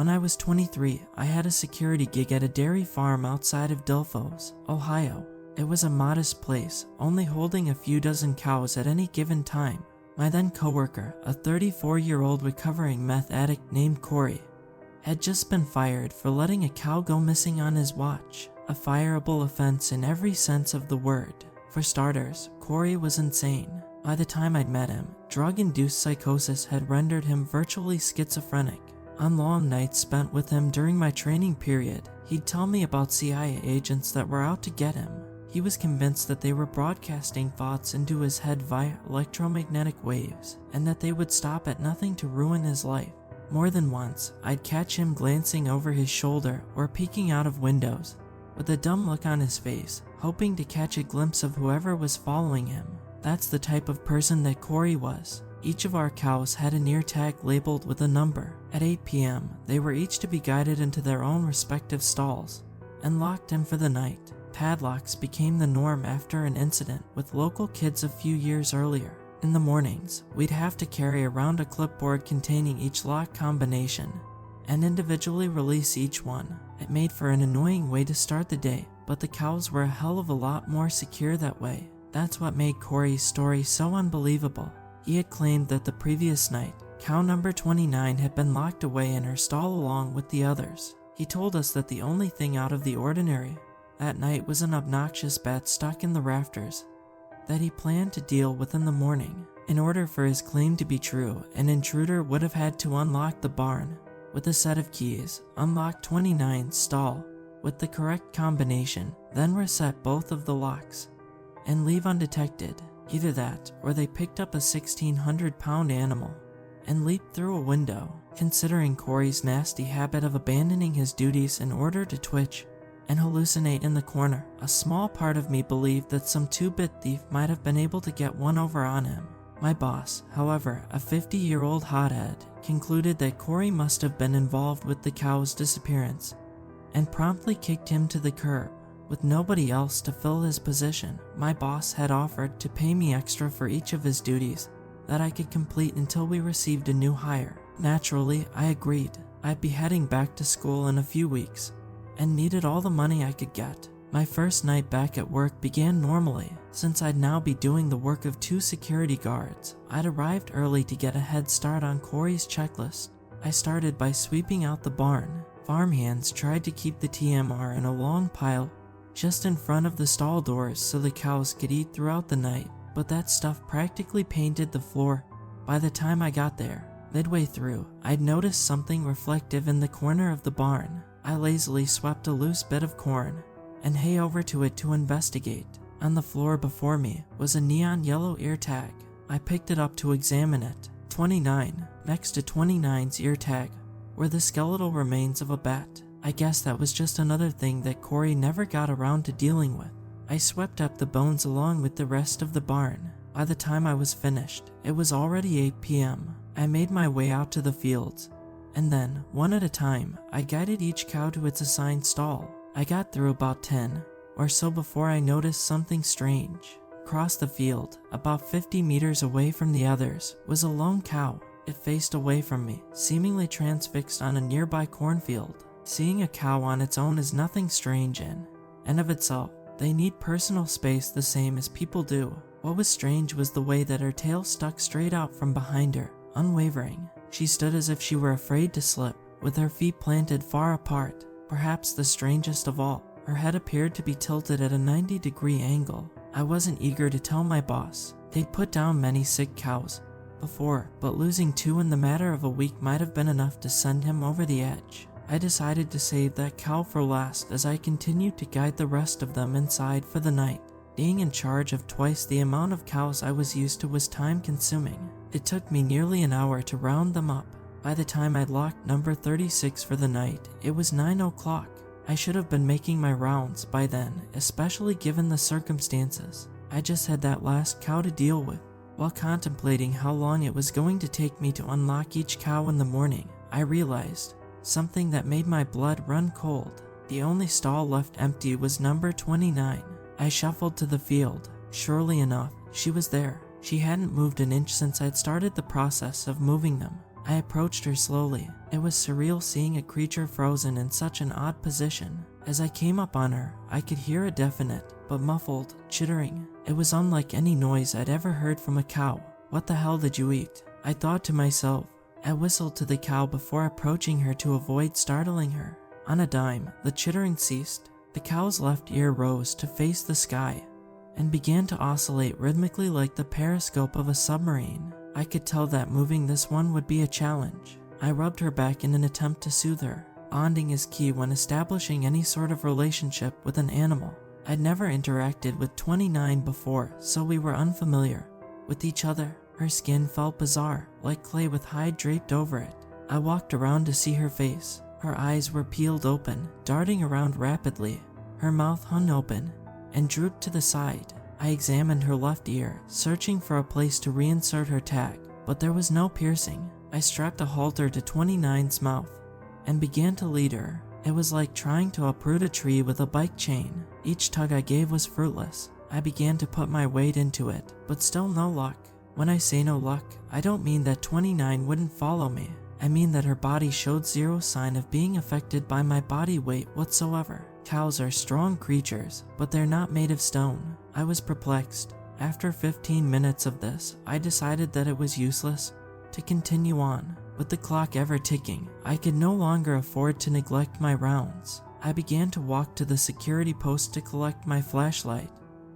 When I was 23, I had a security gig at a dairy farm outside of Delphos, Ohio. It was a modest place, only holding a few dozen cows at any given time. My then coworker, a 34-year-old recovering meth addict named Corey, had just been fired for letting a cow go missing on his watch, a fireable offense in every sense of the word. For starters, Corey was insane. By the time I'd met him, drug-induced psychosis had rendered him virtually schizophrenic. On long nights spent with him during my training period, he'd tell me about CIA agents that were out to get him. He was convinced that they were broadcasting thoughts into his head via electromagnetic waves, and that they would stop at nothing to ruin his life. More than once, I'd catch him glancing over his shoulder or peeking out of windows, with a dumb look on his face, hoping to catch a glimpse of whoever was following him. That's the type of person that Corey was. Each of our cows had an ear tag labeled with a number. At 8 p.m., they were each to be guided into their own respective stalls and locked in for the night. Padlocks became the norm after an incident with local kids a few years earlier. In the mornings, we'd have to carry around a clipboard containing each lock combination and individually release each one. It made for an annoying way to start the day, but the cows were a hell of a lot more secure that way. That's what made Corey's story so unbelievable. He had claimed that the previous night, cow number 29 had been locked away in her stall along with the others. He told us that the only thing out of the ordinary that night was an obnoxious bat stuck in the rafters that he planned to deal with in the morning. In order for his claim to be true, an intruder would have had to unlock the barn with a set of keys, unlock 29's stall with the correct combination, then reset both of the locks and leave undetected. Either that, or they picked up a 1,600-pound animal and leaped through a window. Considering Corey's nasty habit of abandoning his duties in order to twitch and hallucinate in the corner, a small part of me believed that some two-bit thief might have been able to get one over on him. My boss, however, a 50-year-old hothead, concluded that Corey must have been involved with the cow's disappearance and promptly kicked him to the curb. With nobody else to fill his position, my boss had offered to pay me extra for each of his duties that I could complete until we received a new hire. Naturally, I agreed. I'd be heading back to school in a few weeks and needed all the money I could get. My first night back at work began normally. Since I'd now be doing the work of 2 security guards, I'd arrived early to get a head start on Corey's checklist. I started by sweeping out the barn. Farmhands tried to keep the TMR in a long pile just in front of the stall doors so the cows could eat throughout the night, but that stuff practically painted the floor by the time I got there. Midway through, I'd noticed something reflective in the corner of the barn. I lazily swept a loose bit of corn and hay over to it to investigate. On the floor before me was a neon yellow ear tag. I picked it up to examine it. 29. Next to 29's ear tag were the skeletal remains of a bat. I guess that was just another thing that Corey never got around to dealing with. I swept up the bones along with the rest of the barn. By the time I was finished, it was already 8 p.m. I made my way out to the fields, and then, one at a time, I guided each cow to its assigned stall. I got through about 10 or so before I noticed something strange. Across the field, about 50 meters away from the others, was a lone cow. It faced away from me, seemingly transfixed on a nearby cornfield. Seeing a cow on its own is nothing strange in and of itself. They need personal space the same as people do. What was strange was the way that her tail stuck straight out from behind her, unwavering. She stood as if she were afraid to slip, with her feet planted far apart. Perhaps the strangest of all, her head appeared to be tilted at a 90-degree angle. I wasn't eager to tell my boss. They'd put down many sick cows before, but losing 2 in the matter of a week might have been enough to send him over the edge. I decided to save that cow for last as I continued to guide the rest of them inside for the night. Being in charge of twice the amount of cows I was used to was time-consuming. It took me nearly an hour to round them up. By the time I'd locked number 36 for the night, it was 9 o'clock. I should have been making my rounds by then, especially given the circumstances. I just had that last cow to deal with. While contemplating how long it was going to take me to unlock each cow in the morning, I realized something that made my blood run cold. The only stall left empty was number 29. I shuffled to the field. Surely enough, she was there. She hadn't moved an inch since I'd started the process of moving them. I approached her slowly. It was surreal seeing a creature frozen in such an odd position. As I came up on her, I could hear a definite, but muffled, chittering. It was unlike any noise I'd ever heard from a cow. "What the hell did you eat?" I thought to myself. I whistled to the cow before approaching her to avoid startling her. On a dime, the chittering ceased. The cow's left ear rose to face the sky and began to oscillate rhythmically like the periscope of a submarine. I could tell that moving this one would be a challenge. I rubbed her back in an attempt to soothe her. Bonding is key when establishing any sort of relationship with an animal. I'd never interacted with 29 before, so we were unfamiliar with each other. Her skin felt bizarre, like clay with hide draped over it. I walked around to see her face. Her eyes were peeled open, darting around rapidly. Her mouth hung open and drooped to the side. I examined her left ear, searching for a place to reinsert her tag, but there was no piercing. I strapped a halter to 29's mouth and began to lead her. It was like trying to uproot a tree with a bike chain. Each tug I gave was fruitless. I began to put my weight into it, but still no luck. When I say no luck, I don't mean that 29 wouldn't follow me. I mean that her body showed zero sign of being affected by my body weight whatsoever. Cows are strong creatures, but they're not made of stone. I was perplexed. After 15 minutes of this, I decided that it was useless to continue on. With the clock ever ticking, I could no longer afford to neglect my rounds. I began to walk to the security post to collect my flashlight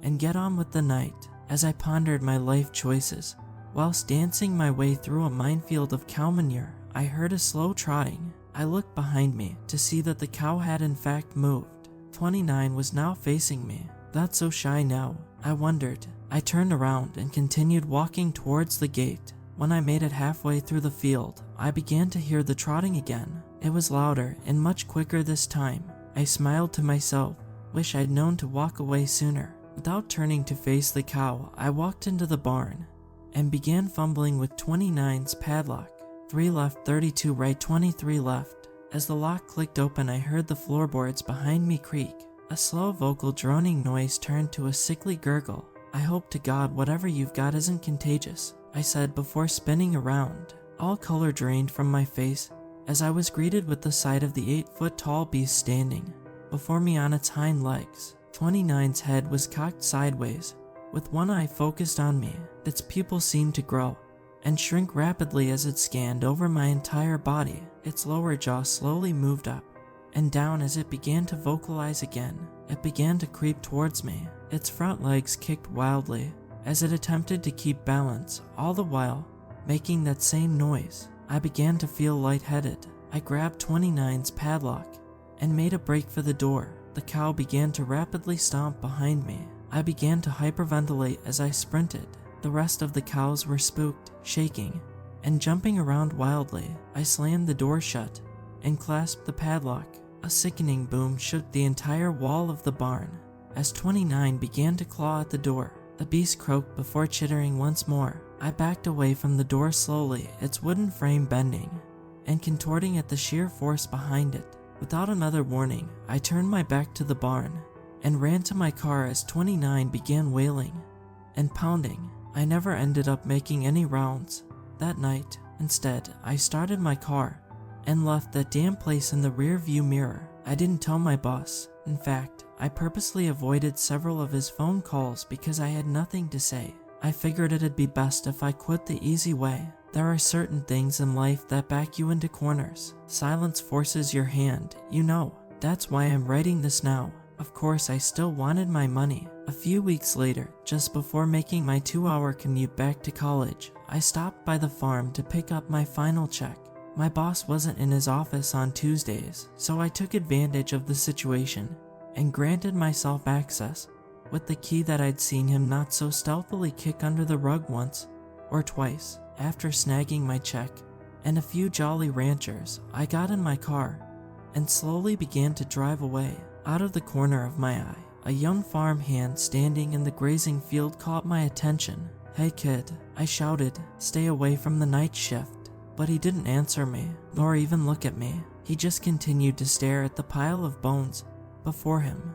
and get on with the night. As I pondered my life choices, whilst dancing my way through a minefield of cow manure, I heard a slow trotting. I looked behind me to see that the cow had in fact moved. 29 was now facing me. Not so shy now, I wondered. I turned around and continued walking towards the gate. When I made it halfway through the field, I began to hear the trotting again. It was louder and much quicker this time. I smiled to myself. Wish I'd known to walk away sooner. Without turning to face the cow, I walked into the barn and began fumbling with 29's padlock. 3 left, 32 right, 23 left. As the lock clicked open, I heard the floorboards behind me creak. A slow vocal droning noise turned to a sickly gurgle. "I hope to God whatever you've got isn't contagious," I said before spinning around. All color drained from my face as I was greeted with the sight of the 8-foot-tall beast standing before me on its hind legs. 29's head was cocked sideways, with one eye focused on me. Its pupils seemed to grow and shrink rapidly as it scanned over my entire body. Its lower jaw slowly moved up and down as it began to vocalize again. It began to creep towards me. Its front legs kicked wildly as it attempted to keep balance, all the while making that same noise. I began to feel lightheaded. I grabbed 29's padlock and made a break for the door. The cow began to rapidly stomp behind me. I began to hyperventilate as I sprinted. The rest of the cows were spooked, shaking, and jumping around wildly. I slammed the door shut and clasped the padlock. A sickening boom shook the entire wall of the barn as 29 began to claw at the door. The beast croaked before chittering once more. I backed away from the door slowly, its wooden frame bending and contorting at the sheer force behind it. Without another warning, I turned my back to the barn and ran to my car as 29 began wailing and pounding. I never ended up making any rounds that night. Instead, I started my car and left that damn place in the rear view mirror. I didn't tell my boss. In fact, I purposely avoided several of his phone calls because I had nothing to say. I figured it'd be best if I quit the easy way. There are certain things in life that back you into corners. Silence forces your hand, you know. That's why I'm writing this now. Of course, I still wanted my money. A few weeks later, just before making my 2-hour commute back to college, I stopped by the farm to pick up my final check. My boss wasn't in his office on Tuesdays, so I took advantage of the situation and granted myself access with the key that I'd seen him not so stealthily kick under the rug once or twice. After snagging my check and a few Jolly Ranchers, I got in my car and slowly began to drive away. Out of the corner of my eye, a young farm hand standing in the grazing field caught my attention. "Hey kid," I shouted, "stay away from the night shift." But he didn't answer me, nor even look at me. He just continued to stare at the pile of bones before him.